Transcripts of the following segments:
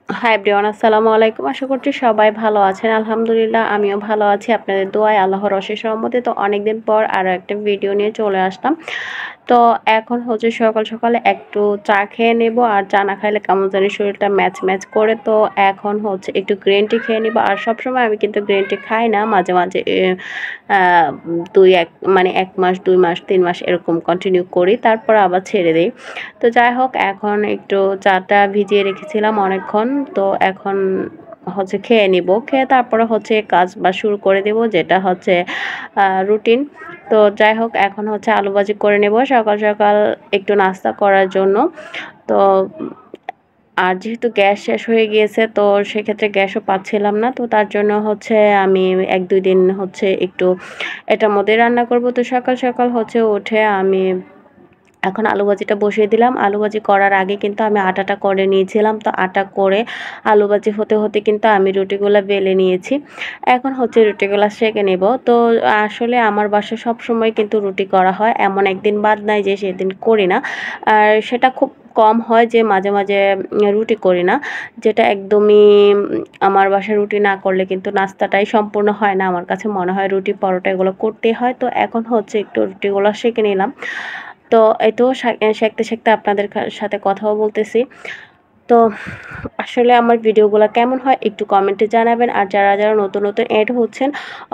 Hi everyone, আসসালামু আলাইকুম। আশা করছি সবাই ভালো আছেন। আলহামদুলিল্লাহ আমিও ভালো আছি আপনাদের দোয়ায়, আল্লাহর অশেষ রহমতে। তো অনেকদিন পর আরও একটা ভিডিও নিয়ে চলে আসলাম। তো এখন হচ্ছে সকাল সকালে একটু চা খেয়ে নেব, আর চা না খাইলে কেমন জানি শরীরটা ম্যাচ ম্যাচ করে। তো এখন হচ্ছে একটু গ্রিন টি খেয়ে নিব। আর সবসময় আমি কিন্তু গ্রিন টি খাই না, মাঝে মাঝে দুই এক মানে 1 মাস 2 মাস 3 মাস এরকম কন্টিনিউ করি, তারপর আবার ছেড়ে দিই। তো যাই হোক, এখন একটু চাটা ভিজিয়ে রেখেছিলাম অনেকক্ষণ। তো এখন হচ্ছে খেয়ে নিব, খেয়ে তারপরে হচ্ছে কাজ বা শুরু করে দেব, যেটা হচ্ছে রুটিন। তো যাই হোক, এখন হচ্ছে আলু ভাজি করে নেব সকাল সকাল একটু নাস্তা করার জন্য। তো আর যেহেতু গ্যাস শেষ হয়ে গিয়েছে, তো সেক্ষেত্রে গ্যাসও পাচ্ছিলাম না। তো তার জন্য হচ্ছে আমি 1-2 দিন হচ্ছে একটু এটার মধ্যে রান্না করব। তো সকাল সকাল হচ্ছে উঠে আমি এখন আলু ভাজিটা বসিয়ে দিলাম। আলু ভাজি করার আগে কিন্তু আমি আটাটা করে নিয়েছিলাম। তো আটা করে আলু ভাজি হতে হতে কিন্তু আমি রুটিগুলা বেলে নিয়েছি। এখন হচ্ছে রুটিগুলা সেঁকে নেব। তো আসলে আমার বাসায় সবসময় কিন্তু রুটি করা হয়, এমন একদিন বাদ নাই যে সেদিন করি না। আর সেটা খুব কম হয় যে মাঝে মাঝে রুটি করি না, যেটা একদমই আমার বাসায় রুটি না করলে কিন্তু নাস্তাটাই সম্পূর্ণ হয় না। আমার কাছে মনে হয় রুটি পরোটা এগুলো করতেই হয়। তো এখন হচ্ছে একটু রুটিগুলো সেঁকে নিলাম। তো এই তো সেঁকতে সেঁকতে আপনাদের সাথে কথাও বলতেছি। তো আসলে আমার ভিডিওগুলো কেমন হয় একটু কমেন্টে জানাবেন। আর যারা যারা নতুন নতুন অ্যাড হচ্ছেন,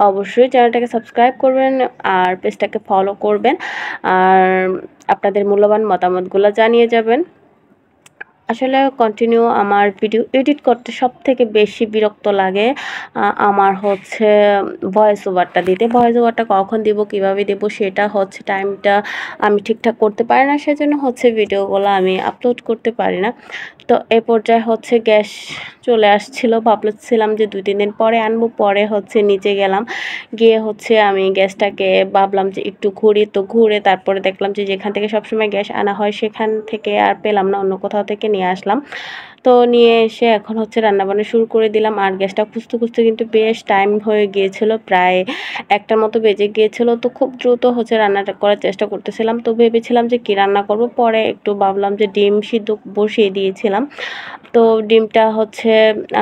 অবশ্যই চ্যানেলটাকে সাবস্ক্রাইব করবেন আর পেজটাকে ফলো করবেন। আর আপনাদের মূল্যবান মতামতগুলো জানিয়ে যাবেন। আসলে কন্টিনিউ আমার ভিডিও এডিট করতে সবথেকে বেশি বিরক্ত লাগে আমার হচ্ছে ভয়েস ওভারটা দিতে। ভয়েস ওভারটা কখন দিব, কিভাবে দেব, সেটা হচ্ছে টাইমটা আমি ঠিকঠাক করতে পারি না। সেজন্য হচ্ছে ভিডিওগুলো আমি আপলোড করতে পারি না। তো এ পর্যায়ে হচ্ছে গ্যাস চলে আসছিল, ভাবছিলাম যে 2-3 দিন পরে আনবো। পরে হচ্ছে নিচে গেলাম, গিয়ে হচ্ছে আমি গ্যাসটাকে ভাবলাম যে একটু ঘুরি। তো ঘুরে তারপরে দেখলাম যে যেখান থেকে সবসময় গ্যাস আনা হয় সেখান থেকে আর পেলাম না, অন্য কোথাও থেকে নিয়ে আসলাম। তো নিয়ে এসে এখন হচ্ছে রান্নাবান্না শুরু করে দিলাম। আর গ্যাসটা খুঁজতে খুঁজতে কিন্তু বেশ টাইম হয়ে গিয়েছিল, প্রায় 1টার মতো বেজে গিয়েছিল। তো খুব দ্রুত হচ্ছে রান্নাটা করার চেষ্টা করতেছিলাম। তো ভেবেছিলাম যে কী রান্না করব, পরে একটু ভাবলাম যে ডিম সিদ্ধ বসিয়ে দিয়েছিলাম। তো ডিমটা হচ্ছে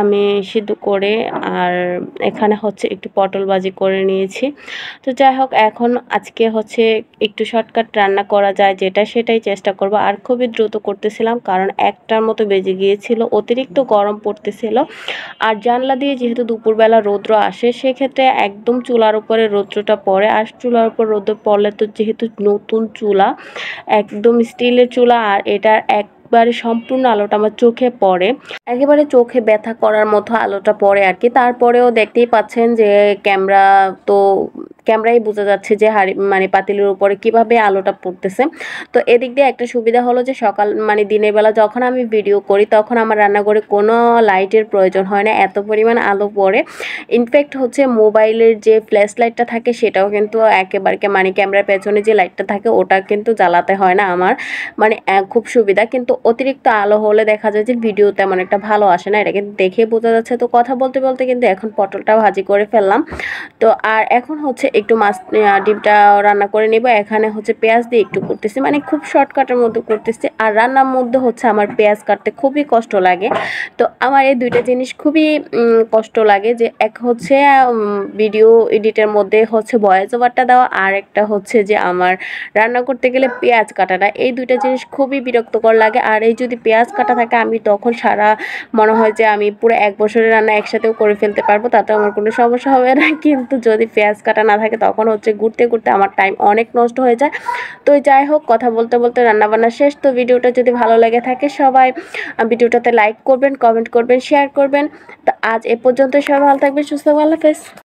আমি সিদ্ধ করে আর এখানে হচ্ছে একটু পটল ভাজি করে নিয়েছি। তো যাই হোক, এখন আজকে হচ্ছে একটু শর্টকাট রান্না করা যায় যেটা, সেটাই চেষ্টা করব। আর খুবই দ্রুত করতেছিলাম কারণ 1টার মতো বেজে গিয়েছিল, অতিরিক্ত গরম পড়তেছিল। আর জানলা দিয়ে যেহেতু দুপুরবেলা রৌদ্র আসে, সেক্ষেত্রে একদম চুলার উপরে রৌদ্রটা পড়ে। আর চুলার উপর রৌদ্র পড়লে তো যেহেতু নতুন চুলা, একদম স্টিলের চুলা, আর এটার একবারে সম্পূর্ণ আলোটা আমার চোখে পড়ে, একেবারে চোখে ব্যথা করার মতো আলোটা পড়ে আর কি। তারপরেও দেখতেই পাচ্ছেন যে ক্যামেরা তো ক্যামেরাই বোঝা যাচ্ছে যে পাতিলের উপরে কিভাবে আলোটা পড়তেছে। তো এদিক দিয়ে একটা সুবিধা হলো যে সকাল দিনের বেলা যখন আমি ভিডিও করি তখন আমার রান্নাঘরে কোনো লাইটের প্রয়োজন হয় না, এত পরিমাণ আলো পড়ে। ইনফ্যাক্ট হচ্ছে মোবাইলের যে ফ্ল্যাশ লাইটটা থাকে সেটাও কিন্তু একেবারে ক্যামেরার পেছনে যে লাইটটা থাকে ওটা কিন্তু জ্বালাতে হয় না আমার, খুব সুবিধা। কিন্তু অতিরিক্ত আলো হলে দেখা যায় যে ভিডিও তেমন একটা ভালো আসে না, এটা কিন্তু দেখে বোঝা যাচ্ছে। তো কথা বলতে বলতে কিন্তু এখন পটলটা ভাজি করে ফেললাম। তো আর এখন হচ্ছে একটু ডিমটা রান্না করে নেব। এখানে হচ্ছে পেঁয়াজ দিয়ে একটু করতেছি, খুব শর্টকাটের মধ্যে করতেছি। আর রান্নার মধ্যে হচ্ছে আমার পেঁয়াজ কাটতে খুবই কষ্ট লাগে। তো আমার এই দুইটা জিনিস খুবই কষ্ট লাগে, যে এক হচ্ছে ভিডিও এডিটের মধ্যে হচ্ছে ভয়েস ওভারটা দেওয়া, আর একটা হচ্ছে যে আমার রান্না করতে গেলে পেঁয়াজ কাটাটা, এই দুইটা জিনিস খুবই বিরক্তকর লাগে। আর এই যদি পেঁয়াজ কাটা থাকে আমি তখন সারা মনে হয় যে আমি পুরো 1 বছরের রান্না একসাথেও করে ফেলতে পারবো, তাতে আমার কোনো সমস্যা হবে না। কিন্তু যদি পেঁয়াজ কাটা না থাকে তখন হচ্ছে ঘুরতে ঘুরতে আমার টাইম অনেক নষ্ট হয়ে যায়। তো যাই হোক, কথা বলতে বলতে রান্নাবান্না শেষ। তো ভিডিওটা যদি ভালো লেগে থাকে সবাই ভিডিওটাতে লাইক করবেন, কমেন্ট করবেন, শেয়ার করবেন। তো আজ এ পর্যন্ত, সবাই ভালো থাকবেন, সুস্থ থাকবেন, আল্লাহ হাফেজ।